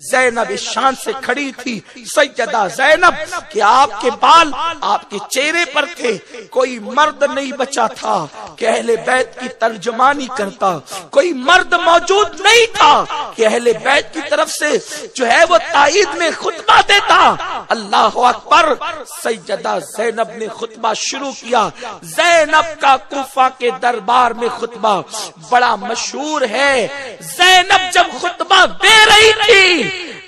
زینب اس شان سے کھڑی تھی، سیدہ زینب کہ آپ کے بال آپ کے چہرے پر تھے، کوئی مرد نہیں بچا تھا کہ اہل بیت کی ترجمانی کرتا، کوئی مرد موجود نہیں تھا کہ اہل بیت کی طرف سے جو ہے وہ تائید میں خطبہ دیتا۔ اللہ اکبر، سیدہ زینب نے خطبہ شروع کیا۔ زینب کا کوفہ کے دربار میں خطبہ بڑا مشہور ہے۔ زینب جب خطبہ دے رہی تھی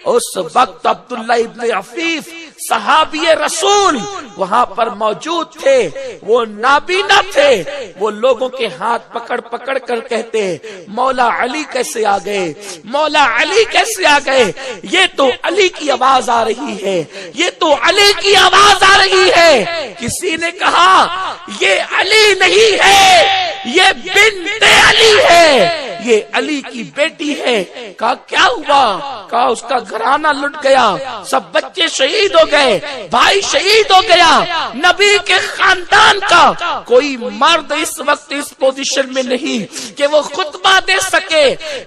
اس وقت عبداللہ ابن عفیف صحابی رسول وہاں پر موجود تھے، وہ نابینا تھے، وہ لوگوں کے ہاتھ پکڑ پکڑ کر کہتے مولا علی کیسے آ گئے، مولا علی کیسے آ گئے، یہ تو علی کی آواز آ رہی ہے، یہ تو علی کی آواز آ رہی ہے۔ کسی نے کہا یہ علی نہیں ہے، یہ بنت علی ہے، یہ علی کی بیٹی ہے۔ کہا کیا ہوا؟ کہا اس کا گھرانہ لٹ گیا، سب بچے شہید ہو گئے، بھائی شہید ہو گیا۔ نبی کے خاندان کا کوئی مرد اس وقت اس پوزیشن میں نہیں کہ وہ خطبہ دے سکے،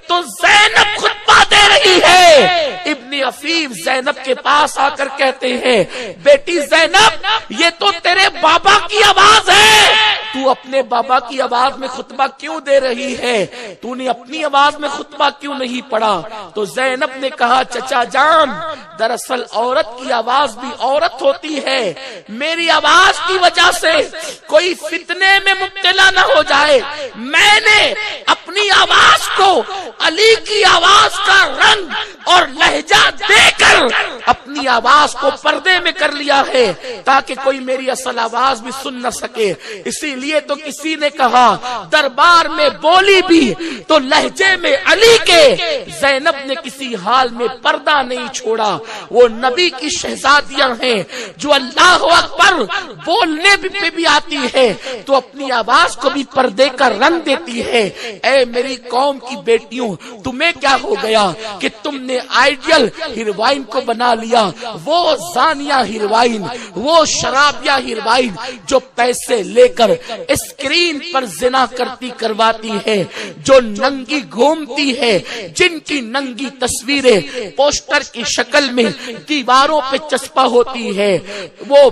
تو زینب خطبہ دے رہی ہے۔ ابن عفیف زینب کے پاس آ کر کہتے ہیں بیٹی زینب، یہ تو تیرے بابا کی آواز ہے، تو اپنے بابا کی آواز میں خطبہ کیوں دے رہی ہے؟ تو نے اپنی آواز میں خطبہ کیوں نہیں پڑھا؟ تو زینب نے کہا چچا جان، دراصل عورت کی آواز بھی عورت ہوتی ہے، میری آواز کی وجہ سے کوئی فتنے میں مبتلا نہ ہو جائے، میں نے اپنی آواز کو علی کی آواز کا رنگ اور لہجہ دے کر اپنی آواز کو پردے میں کر لیا ہے تاکہ کوئی میری اصل آواز بھی سن نہ سکے۔ اسی لیے تو کسی نے کہا دربار میں بولی بھی تو لہجے میں علی کے، زینب نے کسی حال میں پردہ نہیں چھوڑا۔ وہ نبی کی شہزادیاں ہیں جو اللہ اکبر بولنے پہ بھی آتی ہے تو اپنی آواز کو بھی پردے کا رنگ دیتی ہے۔ اے میری قوم کی بیٹیوں، تمہیں کیا ہو گیا کہ تم نے آئیڈیل ہیروائن کو بنا لیا، وہ زانیہ ہیروائن، وہ شرابیہ ہیروائن جو پیسے لے کر اسکرین پر زنا کرتی کرواتی ہے، جو ننگی گھومتی ہے، جن کی ننگی تصویریں پوسٹر کی شکل میں دیواروں پہ چسپا ہوتی ہے، وہ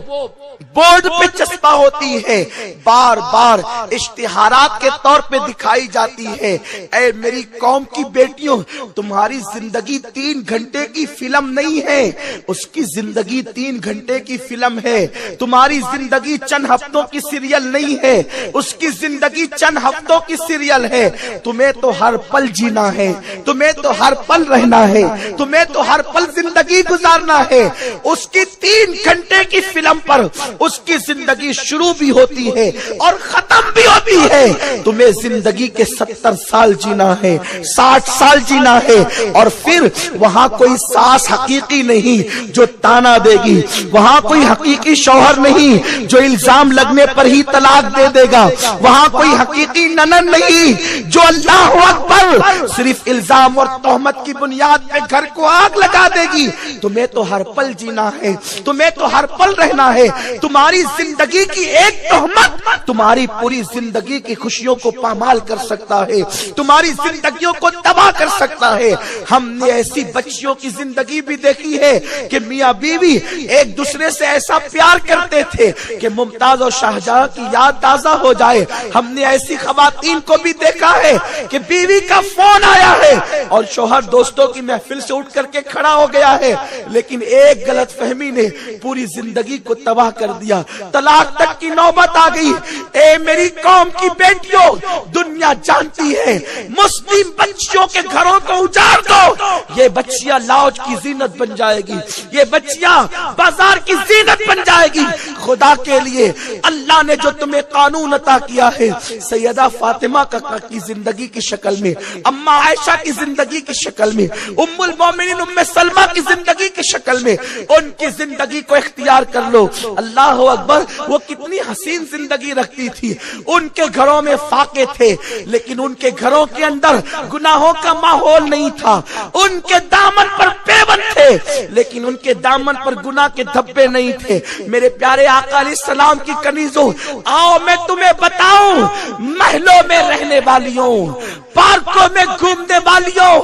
بورڈ پہ چسپا ہوتی ہے، بار بار اشتہارات کے طور پہ دکھائی جاتی ہے۔ اے میری قوم کی بیٹیوں، تمہاری زندگی 3 گھنٹے کی فلم نہیں ہے، اس کی زندگی 3 گھنٹے کی فلم ہے۔ تمہاری زندگی چند ہفتوں کی سیریل نہیں ہے، اس کی زندگی چند ہفتوں کی سیریل ہے۔ تمہیں تو ہر پل جینا ہے، تمہیں تو ہر پل رہنا ہے، تمہیں تو ہر پل زندگی گزارنا ہے۔ اس کی 3 گھنٹے کی فلم پر اس کی زندگی شروع بھی ہوتی ہے اور ختم بھی ہوتی ہے۔ تمہیں زندگی کے 70 سال جینا ہے، 60 سال جینا ہے، اور پھر وہاں کوئی ساس حقیقی نہیں جو تانا دے گی، وہاں کوئی حقیقی شوہر نہیں جو الزام لگنے پر ہی طلاق دے دے گا، وہاں کوئی حقیقی ننن نہیں جو اللہ اکبر صرف الزام اور تہمت کی بنیاد پہ گھر کو آگ لگا دے گی۔ تمہیں تو ہر پل جینا ہے، تمہیں تو ہر پل رہنا ہے۔ تمہاری زندگی کی ایک تہمت تمہاری پوری زندگی کی خوشیوں کو پامال کر سکتا ہے، تمہاری زندگیوں کو تباہ کر سکتا ہے۔ ہم نے ایسی بچیوں کی زندگی بھی دیکھی ہے کہ میاں بیوی ایک دوسرے سے ایسا پیار کرتے تھے کہ ممتاز اور شاہجہاں کی یاد تازہ ہو جائے۔ ہم نے ایسی خواتین کو بھی دیکھا ہے کہ بیوی کا فون آیا ہے اور شوہر دوستوں کی محفل سے اٹھ کر کے کھڑا ہو گیا ہے، لیکن ایک غلط فہمی نے پوری زندگی کو تباہ کر دیا، طلاق تک کی نوبت آ گئی۔ اے میری قوم کی بیٹیوں، دنیا جانتی ہے مسلم بچیوں کے گھروں کو اجاڑ دو، یہ بچیاں لاؤج کی زینت بن جائے گی، یہ بچیاں بازار کی زینت بن جائے گی۔ خدا کے لیے اللہ نے جو تمہیں قانون عطا کیا ہے، سیدہ فاطمہ کی زندگی کی شکل میں، اما عائشہ کی زندگی کی شکل میں، ام المومنین ام سلمہ کی زندگی کی شکل میں، ان کی زندگی کو اختیار کر لو۔ اللہ اکبر، وہ کتنی حسین زندگی رکھتی تھی، ان کے گھروں میں فاقے تھے لیکن ان کے گھروں کے اندر گناہوں کا ماحول نہیں تھا، ان کے دامن پر پیوند تھے لیکن ان کے دامن پر گناہ کے دھبے نہیں تھے۔ میرے پیارے آقا علیہ السلام کی کنیزوں، آؤ میں تمہیں بتاؤں، محلوں میں رہنے والیوں، پارکوں میں گھومنے والیوں،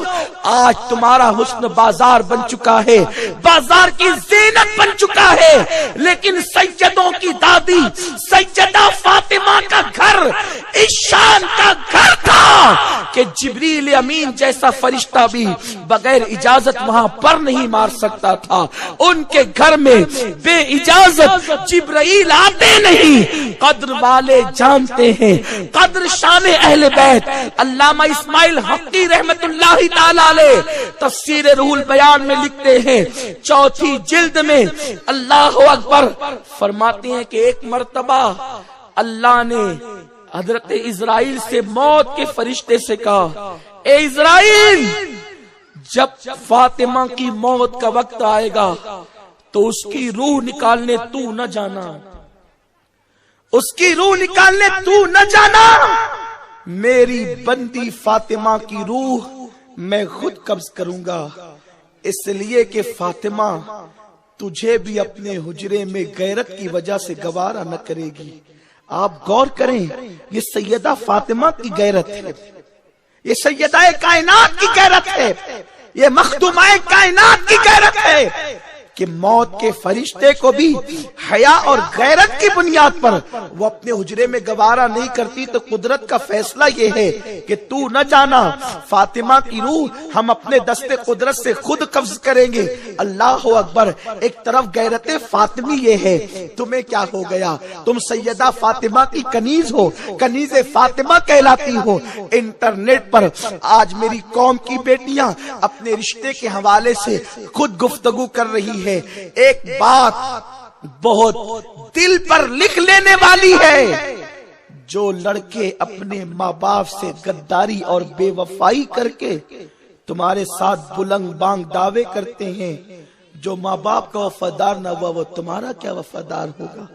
آج تمہارا حسن بازار بن چکا ہے، بازار کی زینت بن چکا ہے، لیکن سیدوں کی دادی سیدہ فاطمہ کا گھر اس شان کا گھر تھا کہ جبریل امین جیسا فرشتہ بھی بغیر اجازت وہاں پر نہیں مار سکتا تھا۔ ان کے گھر میں بے اجازت جبرائیل آتے نہیں۔ قدر والے جانتے ہیں قدر شان اہل بیت۔ علامہ اسماعیل حقی رحمت اللہ تعالی علیہ تفسیر روح البیان میں لکھتے ہیں، 4 جلد میں، اللہ اکبر، فرماتے ہیں کہ ایک مرتبہ اللہ نے حضرت اسرائیل سے، موت کے فرشتے سے کہا، اے اسرائیل، جب فاطمہ کی موت کا وقت آئے گا تو اس کی روح نکالنے تو نہ جانا، اس کی روح نکالنے تو نہ جانا، میری بندی فاطمہ کی روح میں خود قبض کروں گا، اس لیے کہ فاطمہ تجھے بھی اپنے حجرے میں غیرت کی وجہ سے گوارا نہ کرے گی۔ آپ غور کریں، یہ سیدہ فاطمہ کی غیرت ہے، یہ سیدہ کائنات کی غیرت ہے، یہ مخدومہ کائنات کی غیرت ہے کہ موت کے فرشتے کو بھی حیا اور غیرت کی بنیاد پر وہ اپنے حجرے میں گوارا نہیں کرتی، تو قدرت کا فیصلہ یہ ہے کہ تو نہ جانا، فاطمہ کی روح ہم اپنے دست قدرت سے خود قبض کریں گے۔ اللہ اکبر۔ ایک طرف غیرت فاطمی یہ ہے، تمہیں کیا ہو گیا، تم سیدہ فاطمہ کی کنیز ہو، کنیز فاطمہ کہلاتی ہو۔ انٹرنیٹ پر آج میری قوم کی بیٹیاں اپنے رشتے کے حوالے سے خود گفتگو کر رہی ہے، ایک بات بہت دل پر لکھ لینے والی ہے، جو لڑکے اپنے ماں باپ سے غداری اور بے وفائی کر کے تمہارے ساتھ بلند بانگ دعوے کرتے ہیں، جو ماں باپ کا وفادار نہ ہوا وہ تمہارا کیا وفادار ہوگا۔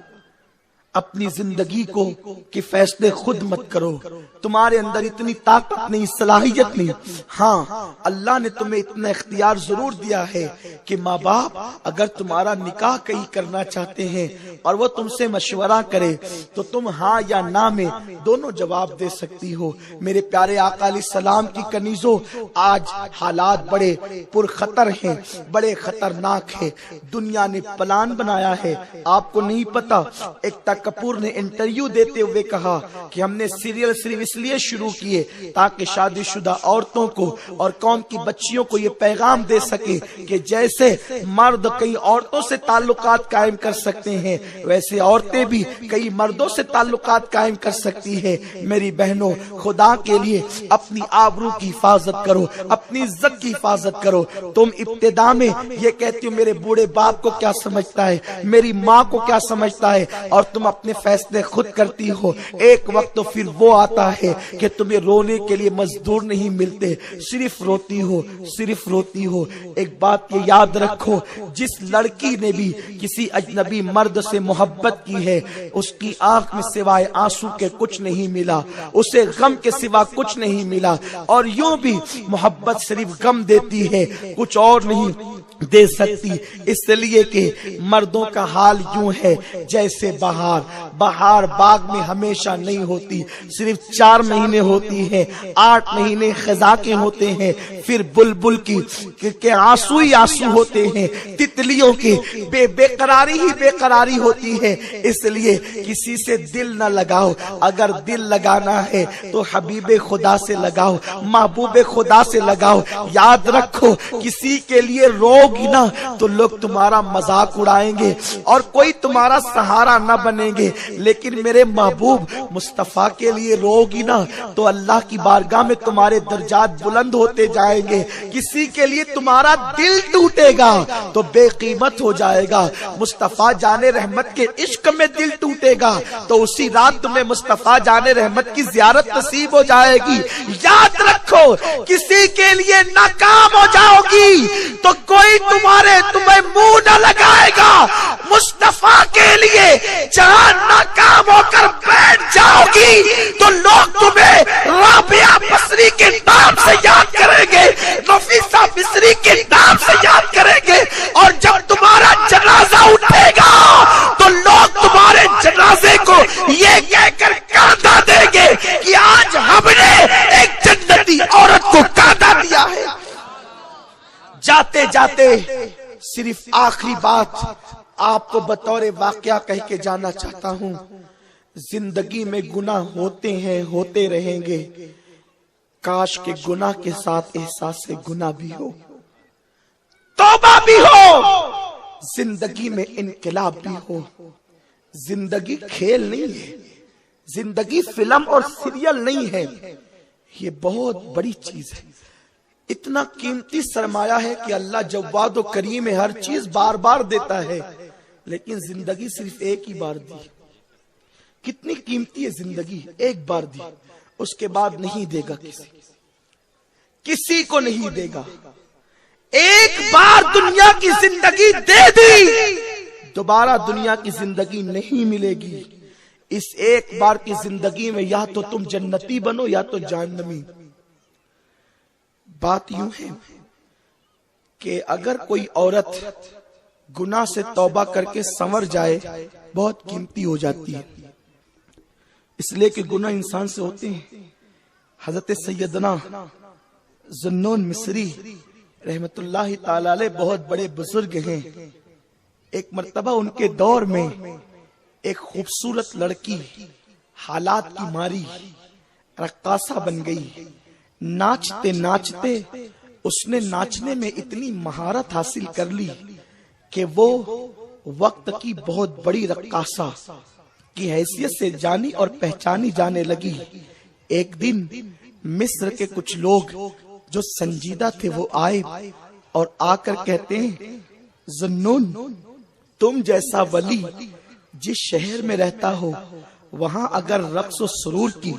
اپنی زندگی کو کہ فیصلے خود مت کرو، تمہارے اندر اتنی طاقت نہیں، صلاحیت نہیں۔ ہاں، اللہ نے تمہیں اتنا اختیار ضرور دیا ہے کہ ماں باپ اگر تمہارا نکاح کہیں کرنا چاہتے ہیں اور وہ تم سے مشورہ کرے تو تم ہاں یا نہ میں دونوں جواب دے سکتی ہو۔ میرے پیارے آقا علیہ السلام کی کنیزوں، آج حالات بڑے پرخطر ہیں، بڑے خطرناک ہیں۔ دنیا نے پلان بنایا ہے، آپ کو نہیں پتا۔ ایکتا کپور نے انٹرویو دیتے ہوئے کہا کہ ہم نے سیریل صرف اس لیے شروع کیے تاکہ شادی شدہ عورتوں کو اور قوم کی بچیوں کو یہ پیغام دے سکے کہ جیسے مرد کئی عورتوں سے تعلقات قائم کر سکتے ہیں، ویسے عورتیں بھی کئی مردوں سے تعلقات قائم کر سکتی ہیں۔ میری بہنوں، خدا کے لیے اپنی آبرو کی حفاظت کرو، اپنی عزت کی حفاظت کرو۔ تم ابتدا میں یہ کہتی ہو میرے بوڑھے باپ کو کیا سمجھتا ہے، میری ماں کو کیا سمجھتا ہے، اور تم اپنے فیصلے خود کرتی ہو۔ ایک وقت تو پھر وہ آتا ہے کہ تمہیں رونے کے لیے مزدور نہیں ملتے، صرف روتی ہو، صرف روتی ہو۔ ایک بات یہ یاد رکھو، جس لڑکی نے بھی کسی اجنبی مرد سے محبت کی ہے، اس کی آنکھ میں سوائے آنسو کے کچھ نہیں ملا، اسے غم کے سوا کچھ نہیں ملا، اور یوں بھی محبت صرف غم دیتی ہے، کچھ اور نہیں دے سکتی۔ اس لیے کہ مردوں کا حال یوں ہے جیسے بہار باغ میں ہمیشہ نہیں ہوتی، صرف 4 مہینے ہوتی ہے، 8 مہینے خزاں کے ہوتے ہیں، پھر بلبل کی آنسو ہی آنسو ہوتے ہیں، تتلیوں کی بے قراری ہی بے قراری ہوتی ہے۔ اس لیے کسی سے دل نہ لگاؤ، اگر دل لگانا ہے تو حبیب خدا سے لگاؤ، محبوب خدا سے لگاؤ۔ یاد رکھو، کسی کے لیے رو گی نا تو لوگ تمہارا مذاق اڑائیں گے اور کوئی تمہارا سہارا نہ بنیں گے، لیکن میرے محبوب مصطفیٰ کے لیے رو گی نا تو اللہ کی بارگاہ میں تمہارے درجات بلند ہوتے جائیں گے۔ کسی کے لیے تمہارا دل ٹوٹے گا تو بے قیمت ہو جائے گا۔ مصطفیٰ جان رحمت کے عشق میں دل ٹوٹے گا تو اسی رات تمہیں مصطفیٰ جان رحمت کی زیارت نصیب ہو جائے گی۔ یاد رکھو، کسی کے لیے ناکام ہو جاؤ گی تو کوئی تمہیں منہ نہ لگائے گا۔ مصطفیٰ کے لیے جہاں ناکام ہو کر بیٹھ جاؤ گی تو لوگ تمہیں رابعہ بصری کے نام سے یاد کریں گے، نفیسہ بصری کے نام سے یاد کریں گے، اور جاتے صرف آخری بات آپ کو بطور واقعہ کہہ کے جانا چاہتا ہوں، زندگی میں گناہ ہوتے ہیں، ہوتے رہیں گے، کاش کے گناہ کے ساتھ احساس گناہ بھی ہو، توبہ بھی ہو، زندگی میں انقلاب بھی ہو۔ زندگی کھیل نہیں ہے، زندگی فلم اور سیریل نہیں ہے، یہ بہت بڑی چیز ہے۔ اتنا قیمتی سرمایہ ہے کہ اللہ جواد و کریم ہے، ہر چیز بار بار دیتا ہے، لیکن زندگی صرف ایک ہی بار دی۔ کتنی قیمتی ہے زندگی، ایک بار دی، اس کے بعد نہیں دے گا، کسی کو نہیں دے گا۔ ایک بار دنیا کی زندگی دے دی، دوبارہ دنیا کی زندگی نہیں ملے گی۔ اس ایک بار کی زندگی میں یا تو تم جنتی بنو یا تو جہنمی۔ بات یوں ہے کہ اگر کوئی عورت گناہ سے توبہ کر کے سنور جائے، بہت قیمتی ہو جاتی ہے، اس لیے کہ گناہ انسان سے ہوتے ہیں۔ حضرت سیدنا ذوالنون مصری رحمت اللہ تعالی علیہ بہت بڑے بزرگ ہیں۔ ایک مرتبہ ان کے دور میں ایک خوبصورت لڑکی حالات کی ماری رقاصہ بن گئی۔ ناچتے ناچتے اس نے ناچنے میں اتنی مہارت حاصل کر لی کہ وہ وقت کی بہت بڑی رقاصہ کی حیثیت سے جانی اور پہچانی جانے لگی۔ ایک دن مصر کے کچھ لوگ جو سنجیدہ تھے وہ آئے اور آ کر کہتے ہیں، ذوالنون، تم جیسا ولی جس شہر میں رہتا ہو، وہاں اگر رقص و سرور کی،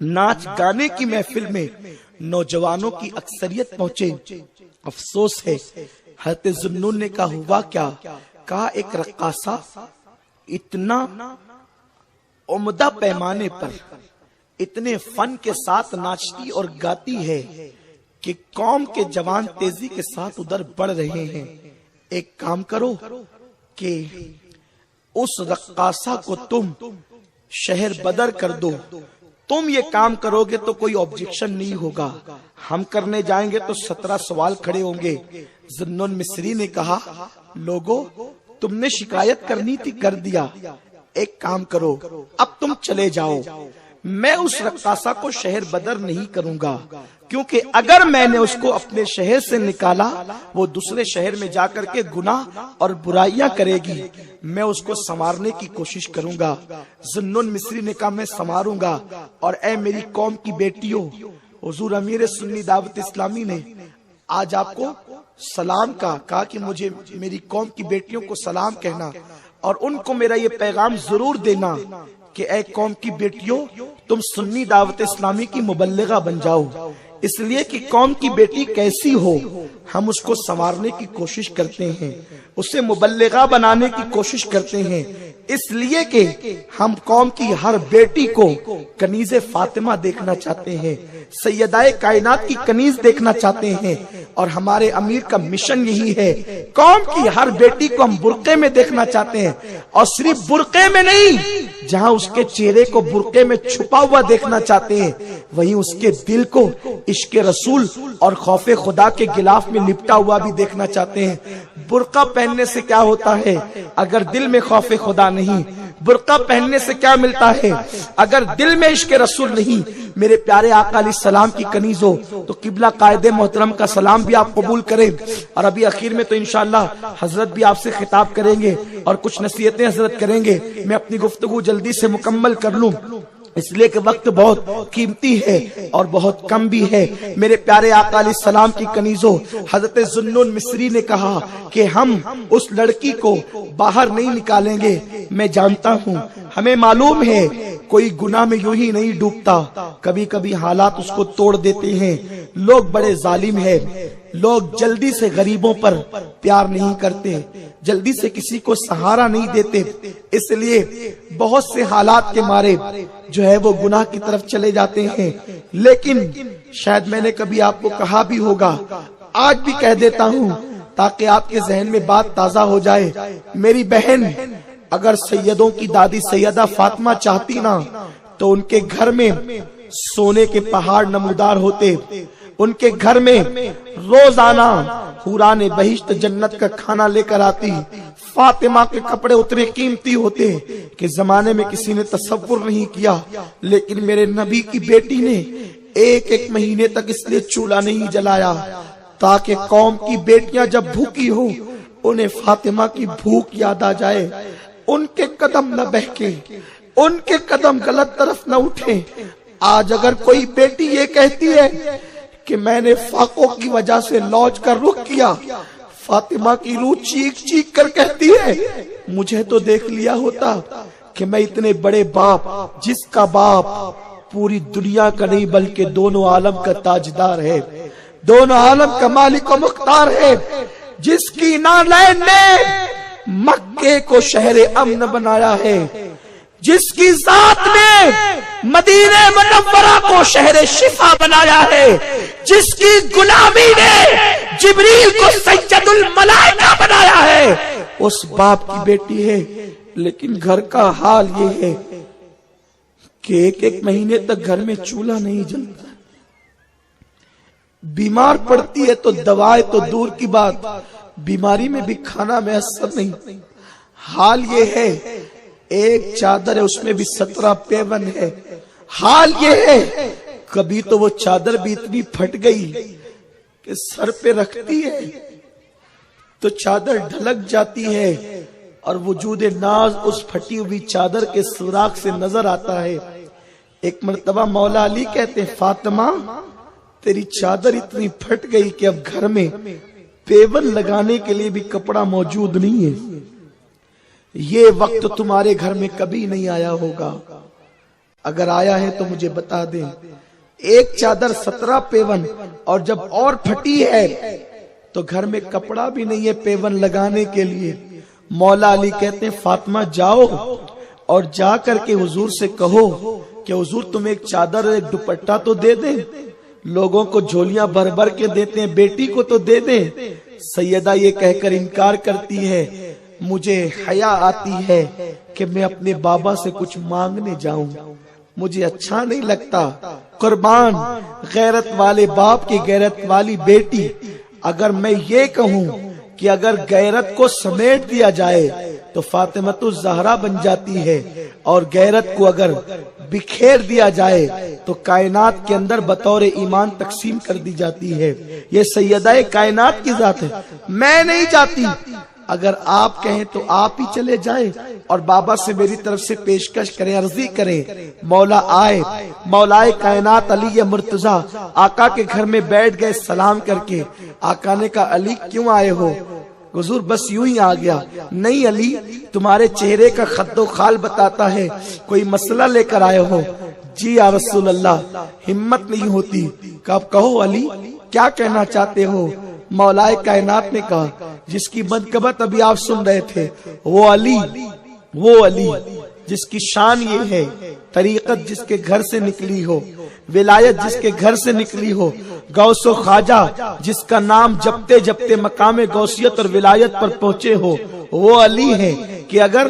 ناچ گانے کی محفل میں نوجوانوں کی اکثریت پہنچے، افسوس ہے۔ حضرت ذوالنون نے کہا ہوا کیا؟ کہا ایک رقاصہ اتنا عمدہ پیمانے پر اتنے فن کے ساتھ ناچتی اور گاتی ہے کہ قوم کے جوان تیزی کے ساتھ ادھر بڑھ رہے ہیں۔ ایک کام کرو کہ اس رقاصہ کو تم شہر بدر کر دو۔ تم یہ کام کرو گے تو کوئی آبجیکشن نہیں ہوگا، ہم کرنے جائیں گے تو 17 سوال کھڑے ہوں گے۔ ذوالنون مصری نے کہا، لوگو تم نے شکایت کرنی تھی، کر دیا، ایک کام کرو، اب تم چلے جاؤ، میں اس رقاصہ کو شہر بدر نہیں کروں گا، کیونکہ اگر میں نے اس کو اپنے شہر سے نکالا وہ دوسرے شہر میں جا کر کے گناہ اور برائیاں کرے گی، میں اس کو سنوارنے کی کوشش کروں گا۔ ذوالنون مصری نے کہا میں سنواروں گا، اور اے میری قوم کی بیٹیوں، حضور امیر سنی دعوت اسلامی نے آج آپ کو سلام کہا کہ مجھے میری قوم کی بیٹیوں کو سلام کہنا، اور ان کو میرا یہ پیغام ضرور دینا کہ اے قوم کی بیٹیوں، تم سنی دعوت اسلامی کی مبلغہ بن جاؤ، اس لیے کہ قوم کی بیٹی کیسی ہو ہم اس کو سنوارنے کی کوشش کرتے ہیں، اسے مبلغہ بنانے کی کوشش کرتے ہیں، اس لیے کہ ہم قوم کی ہر بیٹی کو کنیز فاطمہ دیکھنا چاہتے ہیں، سیدہ کائنات کی کنیز دیکھنا چاہتے ہیں، اور ہمارے امیر کا مشن یہی ہے، قوم کی ہر بیٹی کو ہم برقعے میں دیکھنا چاہتے ہیں، اور صرف برقعے میں نہیں، جہاں اس کے چہرے کو برقعے میں چھپا ہوا دیکھنا چاہتے ہیں، وہیں اس کے دل کو عشق رسول اور خوف خدا کے غلاف میں لپٹا ہوا بھی دیکھنا چاہتے ہیں۔ برقع پہننے سے کیا ہوتا ہے اگر دل میں خوف خدا نہیں؟ برقع پہننے سے کیا ملتا ہے اگر دل میں عشق رسول نہیں؟ میرے پیارے آقا علیہ السلام کی کنیز ہو تو قبلہ قائد محترم کا سلام بھی آپ قبول کریں، اور ابھی اخیر میں تو انشاءاللہ حضرت بھی آپ سے خطاب کریں گے اور کچھ نصیحتیں حضرت کریں گے۔ میں اپنی گفتگو جلدی سے مکمل کر لوں اس لیے کہ وقت بہت قیمتی ہے اور بہت کم بھی ہے۔ میرے پیارے آقا علیہ السلام کی کنیزوں، حضرت ذوالنون مصری نے کہا کہ ہم اس لڑکی کو باہر نہیں نکالیں گے، میں جانتا ہوں، ہمیں معلوم ہے کوئی گناہ میں یوں ہی نہیں ڈوبتا، کبھی کبھی حالات اس کو توڑ دیتے ہیں، لوگ بڑے ظالم ہیں، لوگ جلدی سے غریبوں پر پیار نہیں کرتے، جلدی سے کسی کو سہارا نہیں دیتے، اس لیے بہت سے حالات کے مارے جو ہے وہ گناہ کی طرف چلے جاتے ہیں۔ لیکن شاید میں نے کبھی آپ کو کہا بھی ہوگا، آج بھی کہہ دیتا ہوں تاکہ آپ کے ذہن میں بات تازہ ہو جائے، میری بہن اگر سیدوں کی دادی سیدہ فاطمہ چاہتی نا تو ان کے گھر میں سونے کے پہاڑ نمودار ہوتے، ان کے گھر میں روزانہ حوران بہشت جنت کا کھانا لے کر آتی. فاطمہ کے کپڑے اتنے قیمتی ہوتے کہ زمانے میں کسی نے تصور نہیں کیا, لیکن میرے نبی کی بیٹی نے ایک مہینے تک اس لیے چولہا نہیں جلایا تاکہ قوم کی بیٹیاں جب بھوکی ہو انہیں فاطمہ کی بھوک یاد آ جائے, ان کے قدم نہ بہکے, ان کے قدم غلط طرف نہ اٹھے. آج اگر کوئی بیٹی یہ کہتی ہے کہ میں نے فاقوں کی وجہ سے لوچ کر رخ کیا, فاطمہ کی روح چیخ چیخ کر کہتی ہے مجھے تو دیکھ لیا ہوتا کہ میں اتنے بڑے باپ, جس کا باپ پوری دنیا کا نہیں بلکہ دونوں عالم کا تاجدار ہے, دونوں عالم کا مالک و مختار ہے, جس کی نالین نے مکے کو شہر امن بنایا ہے, جس کی ذات نے مدینہ منورہ کو شہر شفا بنایا ہے, جس کی غلامی نے جبریل کو سید الملائکہ بنایا ہے, اس باپ کی بیٹی ہے. لیکن گھر کا حال یہ ہے کہ ایک مہینے تک گھر میں چولہا نہیں جلتا, بیمار پڑتی ہے تو دوائیں تو دور کی بات, بیماری میں بھی کھانا میسر نہیں. حال یہ ہے ایک چادر ہے اس میں بھی 17 پیون ہے. حال یہ ہے کبھی تو وہ چادر بھی اتنی پھٹ گئی کہ سر پہ رکھتی ہے تو چادر ڈھلک جاتی ہے اور وجود ناز اس پھٹی ہوئی چادر کے سوراخ سے نظر آتا ہے. ایک مرتبہ مولا علی کہتے ہیں فاطمہ تیری چادر اتنی پھٹ گئی کہ اب گھر میں پیون لگانے کے لیے بھی کپڑا موجود نہیں ہے. یہ وقت تمہارے گھر میں کبھی نہیں آیا ہوگا, اگر آیا ہے تو مجھے بتا دیں. ایک چادر 17 پیون, اور جب اور پھٹی ہے تو گھر میں کپڑا بھی نہیں ہے پیون لگانے کے لیے. مولا علی کہتے ہیں فاطمہ جاؤ اور جا کر کے حضور سے کہو کہ حضور تم ایک چادر اور ایک دوپٹہ تو دے دیں, لوگوں کو جھولیاں بھر بھر کے دیتے ہیں, بیٹی کو تو دے دیں. سیدہ یہ کہہ کر انکار کرتی ہے مجھے حیا آتی ہے کہ میں اپنے بابا سے کچھ مانگنے جاؤں, مجھے اچھا نہیں لگتا. قربان غیرت والے باپ کی غیرت والی بیٹی, اگر میں یہ کہوں کہ اگر غیرت کو سمیٹ دیا جائے تو فاطمہ الزہرا بن جاتی ہے, اور غیرت کو اگر بکھیر دیا جائے تو کائنات کے اندر بطور ایمان تقسیم کر دی جاتی ہے. یہ سیدہ کائنات کی ذات ہے. میں نہیں جاتی, اگر آپ کہیں تو آپ ہی چلے جائیں اور بابا سے میری طرف سے پیشکش کریں, عرضی کریں. مولا آئے, مولا کائنات علی مرتضی آقا کے گھر میں بیٹھ گئے سلام کر کے. آقا نے کہا علی کیوں آئے ہو؟ حضور بس یوں ہی آ گیا. نہیں علی تمہارے چہرے کا خط و خال بتاتا ہے کوئی مسئلہ لے کر آئے ہو. جی یا رسول اللہ, ہمت نہیں ہوتی. کب کہو علی کیا کہنا چاہتے ہو؟ مولا کائنات نے کہا جس کی منقبت ابھی آپ سن رہے تھے وہ علی جس کی شان یہ ہے, طریقت جس کے گھر سے نکلی ہو, ولایت جس کے گھر سے نکلی ہو, غوث و خواجہ جس کا نام جپتے جپتے مقام غوثیت اور ولایت پر پہنچے ہو, وہ علی ہے کہ اگر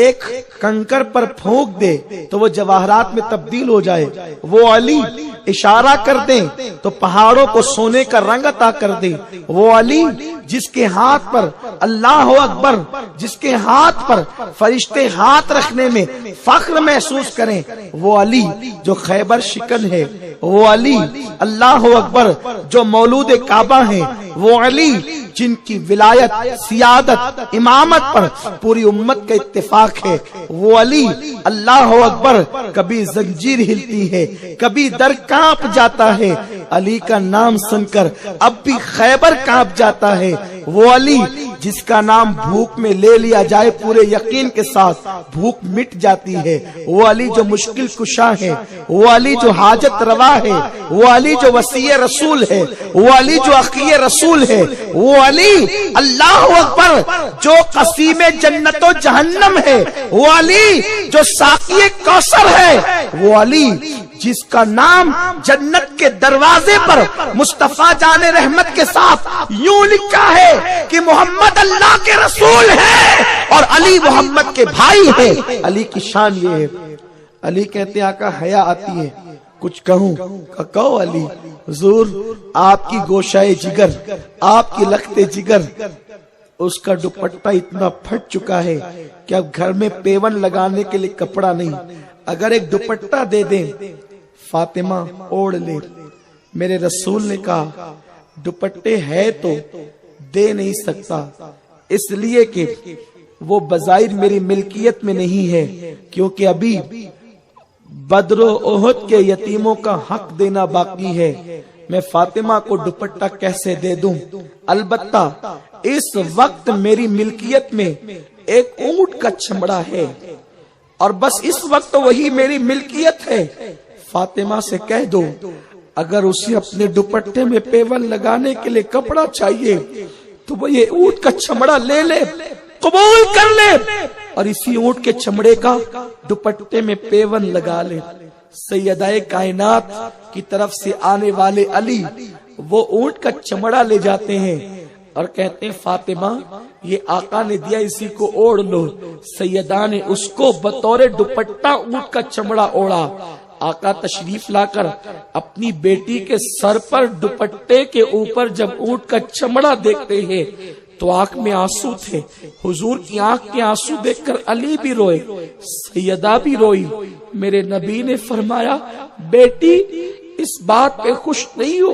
ایک کنکر پر پھونک دے تو وہ جواہرات میں تبدیل ہو جائے. وہ علی اشارہ کر دیں تو پہاڑوں کو سونے کا رنگ عطا کر دے. وہ علی جس کے ہاتھ پر اللہ اکبر, جس کے ہاتھ پر فرشتے ہاتھ رکھنے میں فخر محسوس کریں. وہ علی جو خیبر شکن ہے, وہ علی اللہ اکبر جو مولود کعبہ ہیں, وہ علی جن کی ولایت سیادت امامت پر پوری امت کا اتفاق ہے. وہ علی اللہ اکبر کبھی زنجیر ہلتی ہے, کبھی در کانپ جاتا ہے. علی کا نام سن کر اب بھی خیبر کانپ جاتا ہے. وہ علی جس کا نام بھوک میں لے لیا جائے پورے یقین کے ساتھ بھوک مٹ جاتی ہے. وہ علی جو مشکل کشا ہے, وہ علی جو حاجت روا ہے, وہ علی جو وسیع رسول ہے, وہ علی جو عقی رسول ہے, وہ علی اللہ اکبر جو قسیم جنت و جہنم ہے, وہ علی جو ساقی کوثر ہے, وہ علی جس کا نام جنت کے دروازے پر مصطفیٰ جان رحمت کے ساتھ یوں لکھا ہے کہ محمد اللہ کے رسول ہے اور علی محمد کے بھائی ہے. علی کی شان یہ ہے. علی کہتے آقا حیا آتی ہے کچھ کہوں, کہو علی. حضور آپ کی گوشائے جگر، آپ کی لخت جگر، اس کا دوپٹہ اتنا پھٹ چکا ہے کہ اب گھر میں پیون لگانے کے لیے کپڑا نہیں، اگر ایک دوپٹہ دے دیں فاطمہ اوڑھ لے۔ میرے رسول نے کہا دوپٹے ہے تو دے نہیں سکتا، اس لیے کہ وہ بظاہر میری ملکیت میں نہیں ہے، کیونکہ ابھی بدر و احد کے یتیموں کا حق دینا باقی ہے، میں فاطمہ کو دوپٹہ کیسے دے دوں؟ البتہ اس وقت میری ملکیت میں ایک اونٹ کا چمڑا ہے اور بس اس وقت وہی میری ملکیت ہے۔ فاطمہ سے کہہ دو اگر اسے اپنے دوپٹے میں پیون لگانے کے لیے کپڑا چاہیے تو وہ یہ اونٹ کا چمڑا لے لے، قبول کر لے اور اسی اونٹ کے چمڑے کا دوپٹے میں پیون لگا لے۔ سیدہ کائنات کی طرف سے آنے والے علی وہ اونٹ کا چمڑا لے جاتے ہیں اور کہتے ہیں فاطمہ یہ آقا نے دیا، اسی کو اوڑھ لو۔ سیدہ نے اس کو بطور دوپٹہ اونٹ کا چمڑا اوڑھا۔ آقا تشریف لا کر اپنی بیٹی کے سر پر دوپٹے کے اوپر جب اونٹ کا چمڑا دیکھتے ہیں تو آنکھ میں آنسو تھے۔ حضور کی آنکھ کے آنسو دیکھ کر علی بھی روئے، سیدہ بھی روئی۔ میرے نبی نے فرمایا بیٹی اس بات پہ خوش نہیں ہو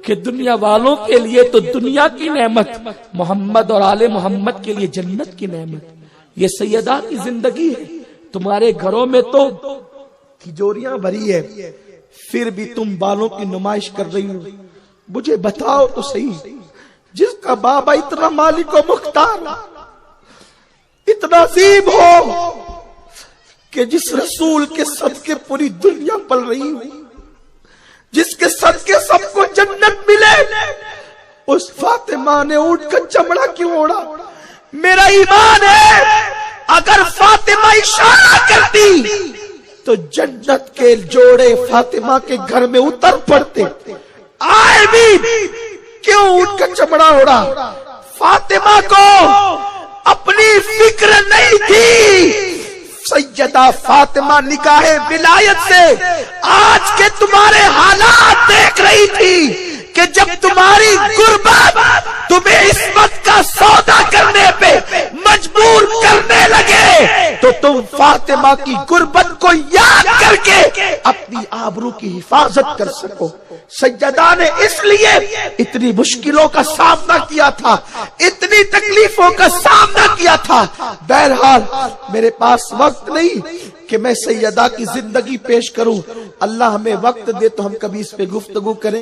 کہ دنیا والوں کے لیے تو دنیا کی نعمت، محمد اور آل محمد کے لیے جنت کی نعمت۔ یہ سیدہ کی زندگی ہے، تمہارے گھروں میں تو تجوریاں بھری ہے، پھر بھی تم بالوں کی نمائش کر رہی ہو۔ مجھے بتاؤ تو صحیح، جس کا بابا اتنا مالک و مختار، اتنا عظیم ہو کہ جس رسول کے صدقے پوری دنیا پل رہی ہو، جس کے صدقے سب کو جنت ملے، اس فاطمہ نے اونٹ کا چمڑا کیوں اوڑھا؟ میرا ایمان ہے اگر فاطمہ اشارہ کرتی تو جنت کے جوڑے فاطمہ کے گھر میں اتر پڑتے۔ آئے بھی کیوں اونٹ کا چمڑا اوڑھا؟ فاطمہ کو اپنی فکر نہیں تھی۔ سیدہ فاطمہ نکاح ولایت سے آج کے تمہارے حالات دیکھ رہی تھی کہ جب تمہاری غربت تمہیں عصمت کا سودا کرنے پہ مجبور کرنے لگے تو تم فاطمہ کی غربت کو یاد کر کے اپنی آبرو کی حفاظت کر سکو۔ سیدہ نے اس لیے اتنی مشکلوں کا سامنا کیا تھا، اتنی تکلیفوں کا سامنا کیا تھا۔ بہرحال میرے پاس وقت نہیں کہ میں سیدہ کی زندگی پیش کروں، اللہ ہمیں وقت دے تو ہم کبھی اس پہ گفتگو کریں۔